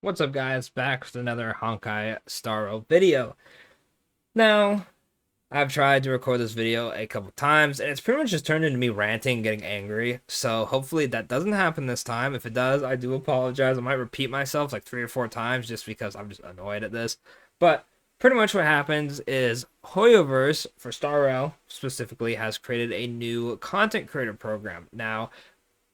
What's up, guys? Back with another Honkai Starro video. Now, I've tried to record this video a couple times, and it's pretty much just turned into me ranting and getting angry. So hopefully that doesn't happen this time. If it does, I do apologize. I might repeat myself like 3 or 4 times just because I'm just annoyed at this. But pretty much what happens is Hoyoverse for Starro specifically has created a new content creator program. Now,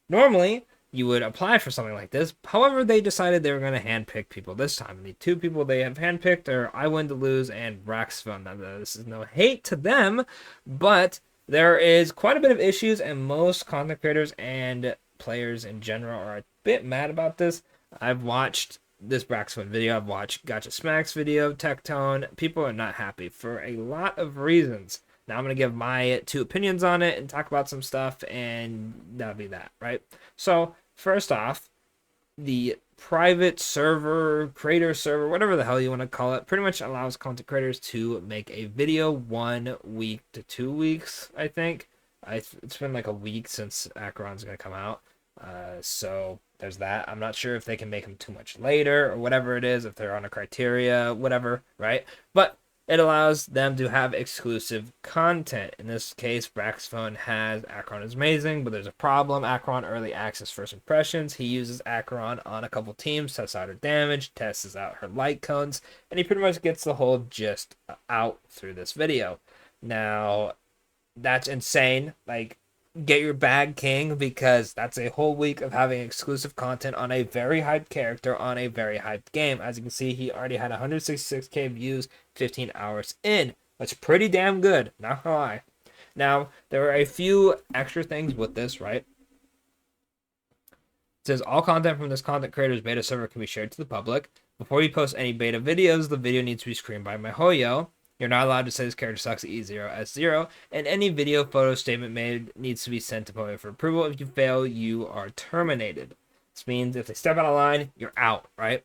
normally, you would apply for something like this. However, they decided they were going to handpick people this time. The two people they have handpicked are I Win to Lose and Braxfun. Now, this is no hate to them, but there is quite a bit of issues, and most content creators and players in general are a bit mad about this. I've watched this Braxfun video, I've watched Gotcha Smacks video, Tectone. People are not happy for a lot of reasons. Now I'm going to give my two opinions on it and talk about some stuff, and that'll be that, right? So, first off, the private server, creator server, whatever the hell you want to call it, pretty much allows content creators to make a video 1 week to 2 weeks, I think. It's been like a week since Acheron's going to come out. So there's that. I'm not sure if they can make them too much later or whatever it is, if they're on a criteria, whatever, right? But it allows them to have exclusive content. In this case, Braxphone has Acheron is amazing, but there's a problem. Acheron early access first impressions. He uses Acheron on a couple teams, tests out her damage, tests out her light cones, and he pretty much gets the whole gist out through this video. Now, that's insane. Like, get your bag, King, because that's a whole week of having exclusive content on a very hyped character on a very hyped game. As you can see, he already had 166k views 15 hours in. That's pretty damn good, not gonna lie. Now, there are a few extra things with this, right? It says all content from this content creator's beta server can be shared to the public. Before you post any beta videos, the video needs to be screened by MyHoyo. You're not allowed to say this character sucks E0 S0, and any video photo statement made needs to be sent to MyHoyo for approval. If you fail, you are terminated. This means if they step out of line, you're out, right?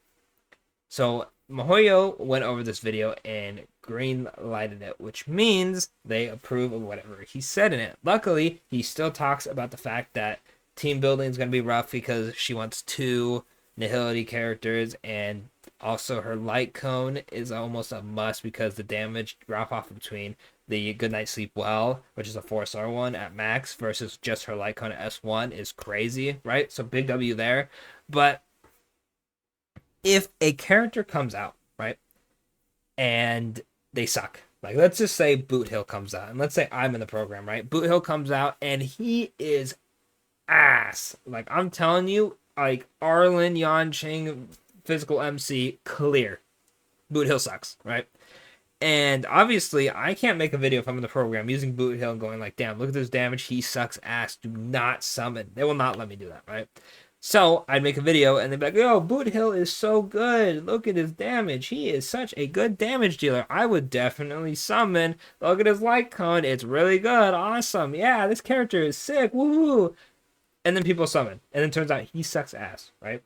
So MyHoyo went over this video and green lighted it, which means they approve of whatever he said in it. Luckily, he still talks about the fact that team building is going to be rough because she wants two Nihility characters, and also her light cone is almost a must because the damage drop off between the Goodnight Sleep Well, which is a 4-star one at max, versus just her light cone at S1 is crazy, right? So big W there. But if a character comes out, right, and they suck, like let's just say Boot Hill comes out, and let's say I'm in the program, right? Boot Hill comes out and he is ass. Like I'm telling you, like Arlen Yanqing physical MC clear. Boot Hill sucks, right? And obviously, I can't make a video if I'm in the program using Boot Hill and going like, damn, look at this damage. He sucks ass. Do not summon. They will not let me do that, right? So I'd make a video and they'd be like, yo, Boot Hill is so good. Look at his damage. He is such a good damage dealer. I would definitely summon. Look at his light cone. It's really good. Awesome. Yeah, this character is sick. Woohoo. And then people summon. And then it turns out he sucks ass, right?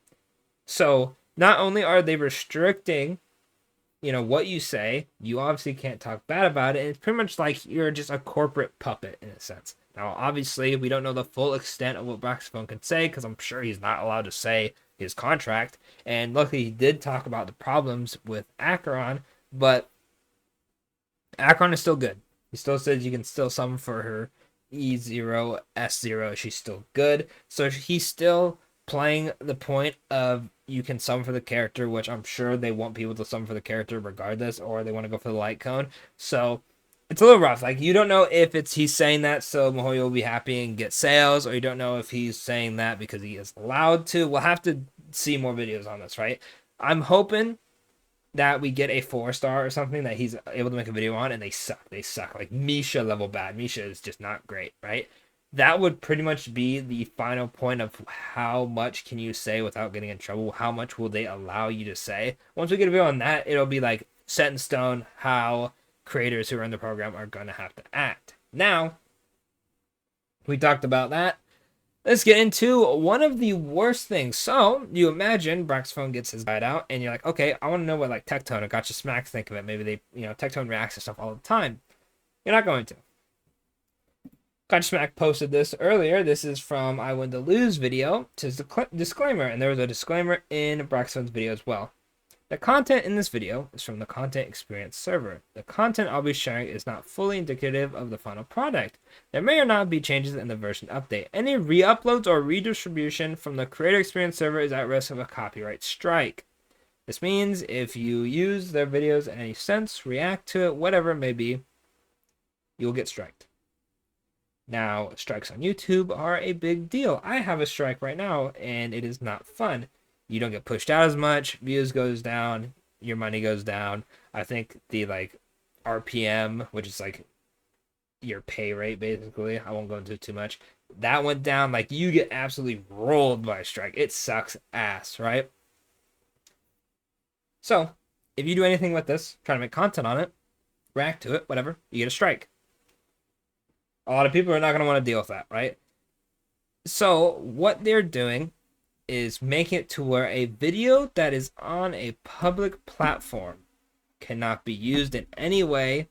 So not only are they restricting, what you say, you obviously can't talk bad about it. It's pretty much like you're just a corporate puppet in a sense. Now, obviously, we don't know the full extent of what Braxphone can say because I'm sure he's not allowed to say his contract. And luckily, he did talk about the problems with Acheron, but Acheron is still good. He still says you can still summon for her E0, S0. She's still good. So he's still playing the point of you can summon for the character, which I'm sure they want people to summon for the character regardless, or they want to go for the light cone. So it's a little rough. Like you don't know if he's saying that so MyHoyo will be happy and get sales, or you don't know if he's saying that because he is allowed to. We'll have to see more videos on this, right? I'm hoping that we get a 4-star or something that he's able to make a video on, and they suck. They suck. Like Misha level bad. Misha is just not great, right? That would pretty much be the final point of how much can you say without getting in trouble. How much will they allow you to say? Once we get a video on that, it'll be like set in stone how creators who are in the program are going to have to act. Now, we talked about that. Let's get into one of the worst things. So, you imagine Braxphone gets his guide out, and you're like, okay, I want to know what like Tectone or Gotcha Smacks think of it. Maybe they, Tectone reacts to stuff all the time. You're not going to. Gotcha Smack posted this earlier. This is from I Win to Lose video. It says disclaimer, and there was a disclaimer in Braxton's video as well. The content in this video is from the Content Experience server. The content I'll be sharing is not fully indicative of the final product. There may or not be changes in the version update. Any re-uploads or redistribution from the Creator Experience server is at risk of a copyright strike. This means if you use their videos in any sense, react to it, whatever it may be, you'll get striked. Now, strikes on YouTube are a big deal. I have a strike right now, and it is not fun. You don't get pushed out as much, views goes down, your money goes down. I think the RPM, which is your pay rate basically, I won't go into too much, that went down. You get absolutely rolled by a strike. It sucks ass, right? So, if you do anything with this, try to make content on it, react to it, whatever, you get a strike. A lot of people are not going to want to deal with that, right? So, what they're doing is making it to where a video that is on a public platform cannot be used in any way,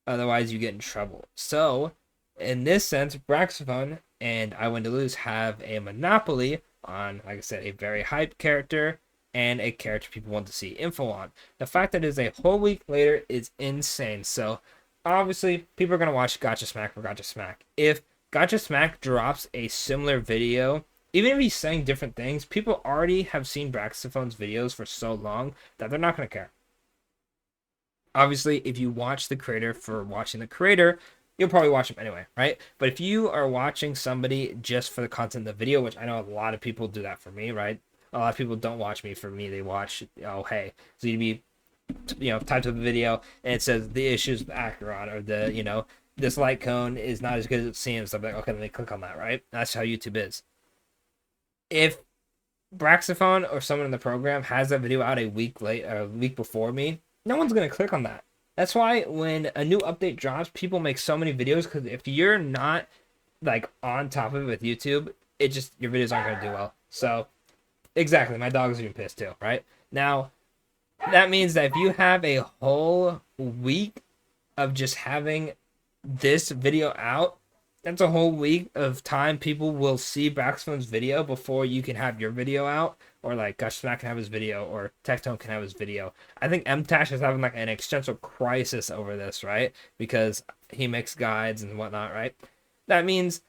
otherwise you get in trouble. So, in this sense, Braxophone and I Win to Lose have a monopoly on, like I said, a very hyped character and a character people want to see info on. The fact that it is a whole week later is insane. So, obviously, people are going to watch Gotcha Smack for Gotcha Smack. If Gotcha Smack drops a similar video, even if he's saying different things, people already have seen Braxophone's videos for so long that they're not going to care. Obviously, if you watch the creator for watching the creator, you'll probably watch him anyway, right? But if you are watching somebody just for the content of the video, which I know a lot of people do that for me, right? A lot of people don't watch me for me. They watch, oh, hey, so you'd be, typed up a video and it says the issues with Acheron, or this light cone is not as good as it seems. I'm like, okay, let me click on that, right? That's how YouTube is. If Braxophone or someone in the program has that video out a week before me, no one's going to click on that. That's why when a new update drops, people make so many videos, because if you're not on top of it with YouTube, your videos aren't going to do well. So exactly, my dog's even pissed too, right? Now, that means that if you have a whole week of just having this video out, that's a whole week of time people will see Braxton's video before you can have your video out, or Gush Smack can have his video, or Tectone can have his video. I think MTash is having an existential crisis over this, right? Because he makes guides and whatnot, right? That means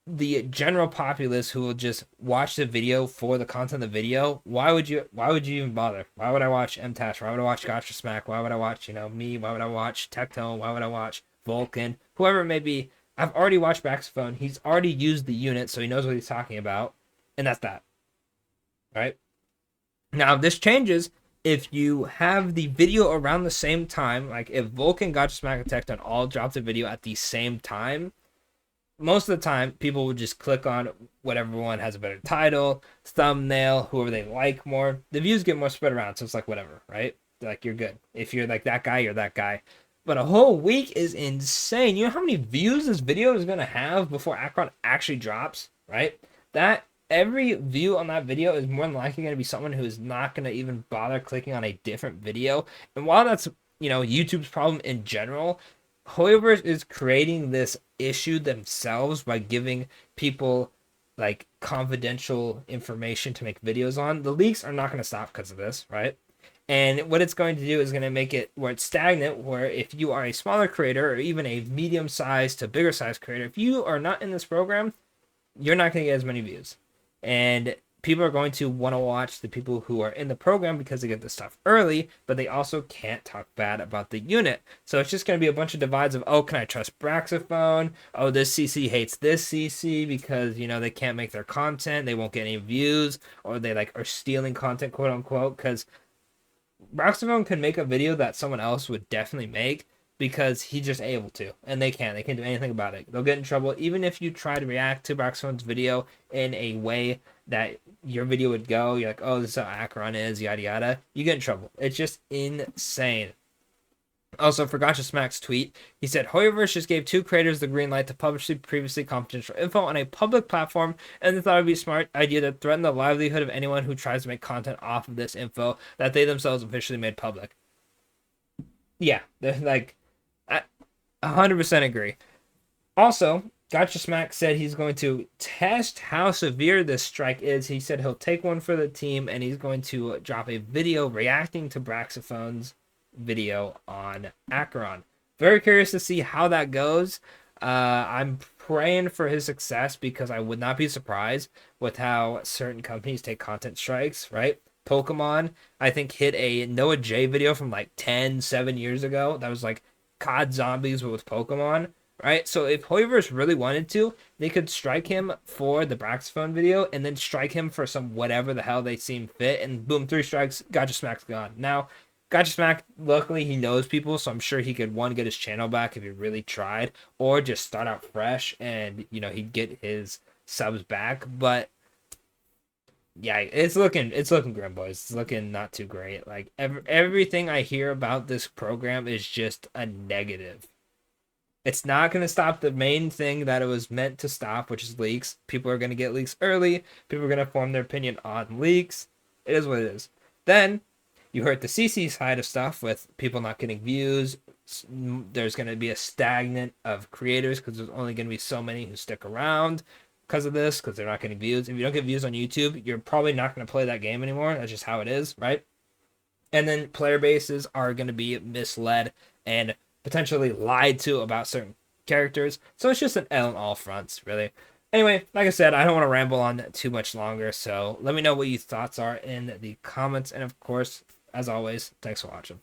the general populace who will just watch the video for the content of the video, why would you even bother? Why would I watch MTash? Why would I watch Gotcha Smack? Why would I watch, me? Why would I watch Tectone? Why would I watch Vulcan? Whoever it may be. I've already watched Braxophone. He's already used the unit, so he knows what he's talking about. And that's that. Right? Now, this changes if you have the video around the same time. If Vulcan, Gotcha Smack, and Tectone all drop the video at the same time, most of the time, people will just click on whatever one has a better title, thumbnail, whoever they like more. The views get more spread around, so it's whatever, right? You're good. If you're that guy, you're that guy. But a whole week is insane. You know how many views this video is going to have before Acheron actually drops, right? That every view on that video is more than likely going to be someone who is not going to even bother clicking on a different video. And while that's, YouTube's problem in general, Hoyoverse is creating this issue themselves by giving people confidential information to make videos on. The leaks are not going to stop because of this, right? And what it's going to do is going to make it where it's stagnant, where if you are a smaller creator or even a medium-sized to bigger-sized creator, if you are not in this program, you're not going to get as many views. And people are going to want to watch the people who are in the program because they get this stuff early, but they also can't talk bad about the unit. So it's just going to be a bunch of divides of, oh, can I trust Braxophone? Oh, this CC hates this CC because, they can't make their content. They won't get any views, or they are stealing content, quote unquote, because Braxophone can make a video that someone else would definitely make because he's just able to, and they can't do anything about it. They'll get in trouble even if you try to react to Braxophone's video in a way that your video would go. You're like, oh, this is how Acheron is, yada yada. You get in trouble. It's just insane. Also, for Gotcha Smack's tweet, he said, Hoyoverse just gave 2 creators the green light to publish the previously confidential info on a public platform, and they thought it would be a smart idea to threaten the livelihood of anyone who tries to make content off of this info that they themselves officially made public. Yeah, they're I 100% agree. Also, Gotcha Smack said he's going to test how severe this strike is. He said he'll take one for the team and he's going to drop a video reacting to Braxophone's video on Acheron. Very curious to see how that goes. I'm praying for his success because I would not be surprised with how certain companies take content strikes, right? Pokemon, I think, hit a Noah J video from like 7 years ago. That was like COD Zombies with Pokemon, right? So if Hoiverse really wanted to, they could strike him for the Braxphone video and then strike him for some whatever the hell they seem fit, and boom, 3 strikes, Gotcha Smack's gone. Now, Gotcha Smack, luckily he knows people, so I'm sure he could, one, get his channel back if he really tried, or just start out fresh and, he'd get his subs back. But yeah, it's looking grim, boys. It's looking not too great. Like everything I hear about this program is just a negative. It's not going to stop the main thing that it was meant to stop, which is leaks. People are going to get leaks early. People are going to form their opinion on leaks. It is what it is. Then you heard the CC side of stuff with people not getting views. There's going to be a stagnant of creators because there's only going to be so many who stick around because of this, because they're not getting views. If you don't get views on YouTube, you're probably not going to play that game anymore. That's just how it is, right? And then player bases are going to be misled and potentially lied to about certain characters. So it's just an L on all fronts, really. Anyway, like I said, I don't want to ramble on too much longer, so let me know what your thoughts are in the comments. And of course, as always, thanks for watching.